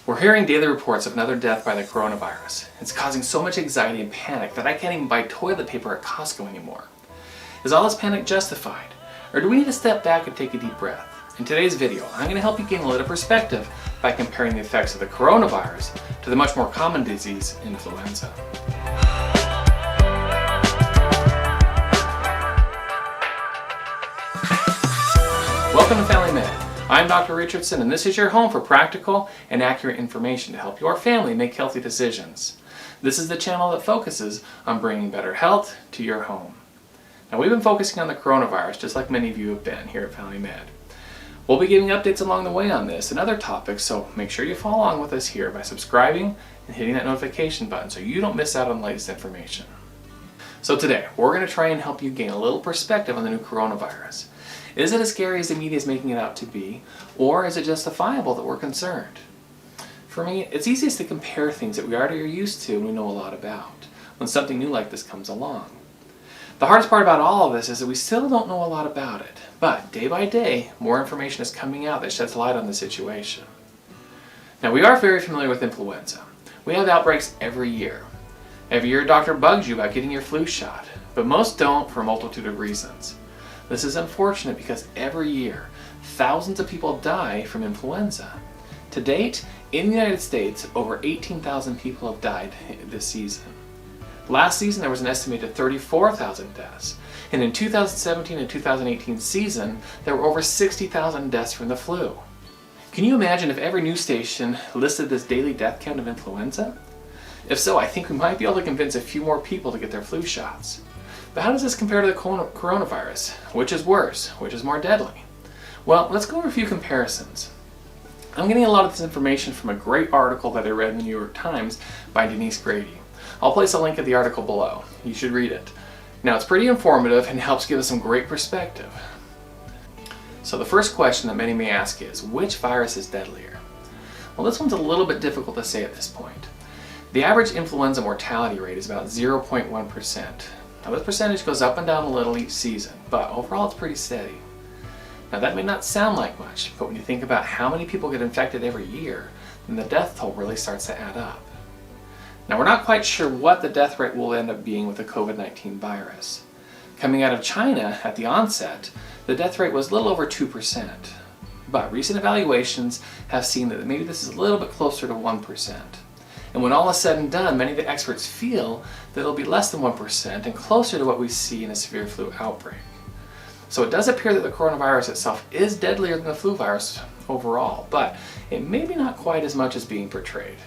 We're hearing daily reports of another death by the coronavirus. It's causing so much anxiety and panic that I can't even buy toilet paper at Costco anymore. Is all this panic justified? Or do we need to step back and take a deep breath? In today's video, I'm going to help you gain a little perspective by comparing the effects of the coronavirus to the much more common disease, influenza. Welcome to Family Med. I'm Dr. Richardson, and this is your home for practical and accurate information to help your family make healthy decisions. This is the channel that focuses on bringing better health to your home. Now, we've been focusing on the coronavirus, just like many of you have been here at Family Med. We'll be giving updates along the way on this and other topics, so make sure you follow along with us here by subscribing and hitting that notification button so you don't miss out on the latest information. So today, we're going to try and help you gain a little perspective on the new coronavirus. Is it as scary as the media is making it out to be, or is it justifiable that we're concerned? For me, it's easiest to compare things that we already are used to and we know a lot about when something new like this comes along. The hardest part about all of this is that we still don't know a lot about it, but day by day, more information is coming out that sheds light on the situation. Now, we are very familiar with influenza. We have outbreaks every year. Every year, a doctor bugs you about getting your flu shot, but most don't for a multitude of reasons. This is unfortunate because every year, thousands of people die from influenza. To date, in the United States, over 18,000 people have died this season. Last season, there was an estimated 34,000 deaths. And in 2017 and 2018 season, there were over 60,000 deaths from the flu. Can you imagine if every news station listed this daily death count of influenza? If so, I think we might be able to convince a few more people to get their flu shots. But how does this compare to the coronavirus? Which is worse? Which is more deadly? Well, let's go over a few comparisons. I'm getting a lot of this information from a great article that I read in the New York Times by Denise Grady. I'll place a link of the article below. You should read it. Now, it's pretty informative and helps give us some great perspective. So the first question that many may ask is, which virus is deadlier? Well, this one's a little bit difficult to say at this point. The average influenza mortality rate is about 0.1%. Now, this percentage goes up and down a little each season, but overall it's pretty steady. Now, that may not sound like much, but when you think about how many people get infected every year, then the death toll really starts to add up. Now, we're not quite sure what the death rate will end up being with the COVID-19 virus. Coming out of China at the onset, the death rate was a little over 2%, but recent evaluations have seen that maybe this is a little bit closer to 1%. And when all is said and done, many of the experts feel that it'll be less than 1% and closer to what we see in a severe flu outbreak. So it does appear that the coronavirus itself is deadlier than the flu virus overall, but it may be not quite as much as being portrayed.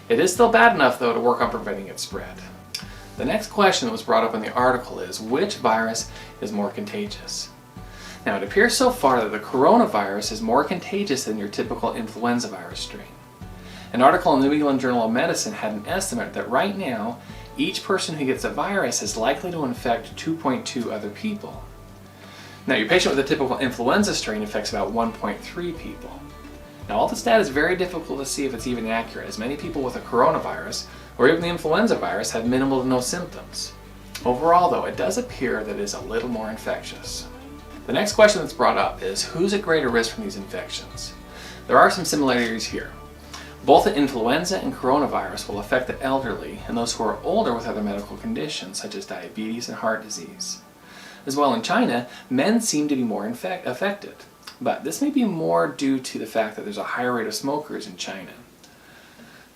It is still bad enough, though, to work on preventing its spread. The next question that was brought up in the article is, which virus is more contagious? Now, it appears so far that the coronavirus is more contagious than your typical influenza virus strain. An article in the New England Journal of Medicine had an estimate that right now, each person who gets a virus is likely to infect 2.2 other people. Now, your patient with a typical influenza strain affects about 1.3 people. Now, all this data is very difficult to see if it's even accurate, as many people with a coronavirus or even the influenza virus have minimal to no symptoms. Overall, though, it does appear that it is a little more infectious. The next question that's brought up is, who's at greater risk from these infections? There are some similarities here. Both the influenza and coronavirus will affect the elderly and those who are older with other medical conditions such as diabetes and heart disease. As well, in China, men seem to be more affected, but this may be more due to the fact that there's a higher rate of smokers in China.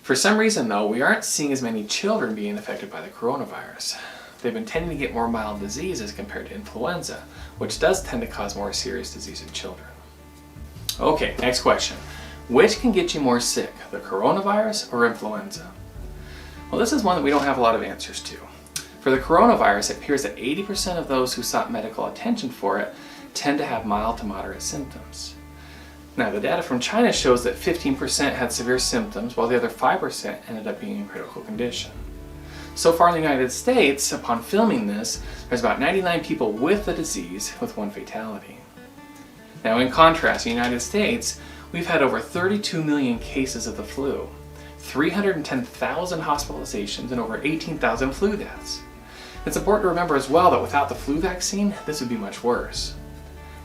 For some reason, though, we aren't seeing as many children being affected by the coronavirus. They've been tending to get more mild diseases compared to influenza, which does tend to cause more serious disease in children. Okay, next question. Which can get you more sick, the coronavirus or influenza? Well, this is one that we don't have a lot of answers to. For the coronavirus, it appears that 80% of those who sought medical attention for it tend to have mild to moderate symptoms. Now, the data from China shows that 15% had severe symptoms, while the other 5% ended up being in critical condition. So far in the United States, upon filming this, there's about 99 people with the disease, with one fatality. Now, in contrast, in the United States, we've had over 32 million cases of the flu, 310,000 hospitalizations, and over 18,000 flu deaths. It's important to remember as well that without the flu vaccine, this would be much worse.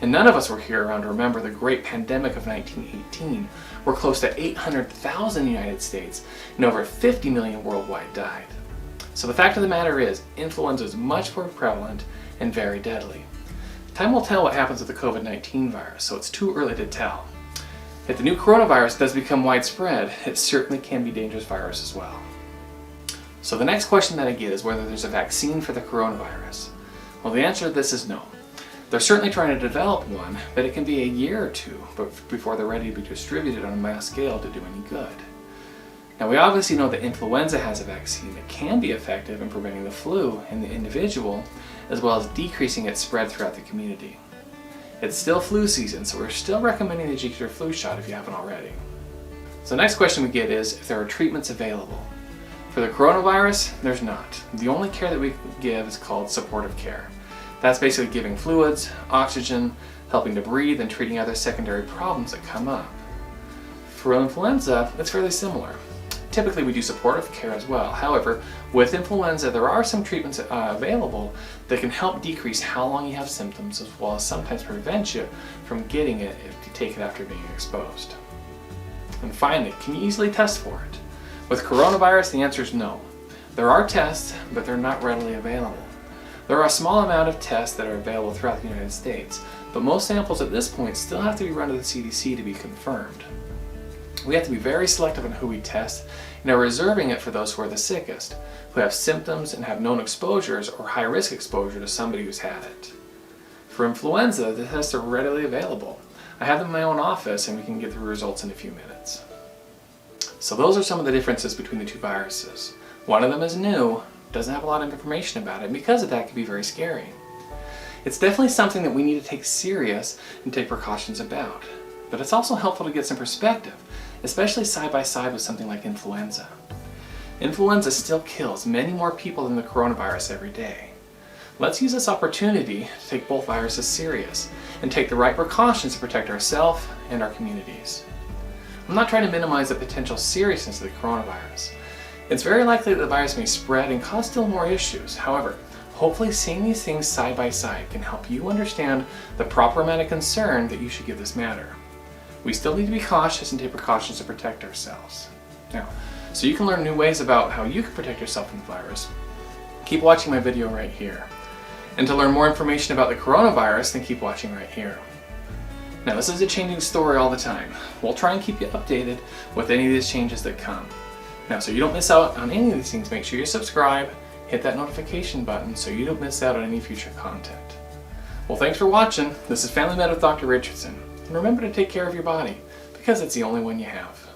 And none of us were here around to remember the great pandemic of 1918, where close to 800,000 in the United States and over 50 million worldwide died. So the fact of the matter is, influenza is much more prevalent and very deadly. Time will tell what happens with the COVID-19 virus, so it's too early to tell. If the new coronavirus does become widespread, it certainly can be a dangerous virus as well. So the next question that I get is whether there's a vaccine for the coronavirus. Well, the answer to this is no. They're certainly trying to develop one, but it can be a year or two before they're ready to be distributed on a mass scale to do any good. Now, we obviously know that influenza has a vaccine that can be effective in preventing the flu in the individual, as well as decreasing its spread throughout the community. It's still flu season, so we're still recommending that you get your flu shot if you haven't already. So the next question we get is if there are treatments available. For the coronavirus, there's not. The only care that we give is called supportive care. That's basically giving fluids, oxygen, helping to breathe, and treating other secondary problems that come up. For influenza, it's fairly similar. Typically we do supportive care as well. However, with influenza there are some treatments available that can help decrease how long you have symptoms, as well as sometimes prevent you from getting it if you take it after being exposed. And finally, can you easily test for it? With coronavirus, the answer is no. There are tests, but they're not readily available. There are a small amount of tests that are available throughout the United States, but most samples at this point still have to be run to the CDC to be confirmed. We have to be very selective on who we test and are reserving it for those who are the sickest, who have symptoms and have known exposures or high-risk exposure to somebody who's had it. For influenza, the tests are readily available. I have them in my own office and we can get the results in a few minutes. So those are some of the differences between the two viruses. One of them is new, doesn't have a lot of information about it, and because of that, it can be very scary. It's definitely something that we need to take serious and take precautions about. But it's also helpful to get some perspective, especially side by side with something like influenza. Influenza still kills many more people than the coronavirus every day. Let's use this opportunity to take both viruses serious and take the right precautions to protect ourselves and our communities. I'm not trying to minimize the potential seriousness of the coronavirus. It's very likely that the virus may spread and cause still more issues. However, hopefully seeing these things side by side can help you understand the proper amount of concern that you should give this matter. We still need to be cautious and take precautions to protect ourselves. Now, so you can learn new ways about how you can protect yourself from the virus, keep watching my video right here. And to learn more information about the coronavirus, then keep watching right here. Now, this is a changing story all the time. We'll try and keep you updated with any of these changes that come. Now, so you don't miss out on any of these things, make sure you subscribe, hit that notification button so you don't miss out on any future content. Well, thanks for watching. This is Family Med with Dr. Richardson. And remember to take care of your body, because it's the only one you have.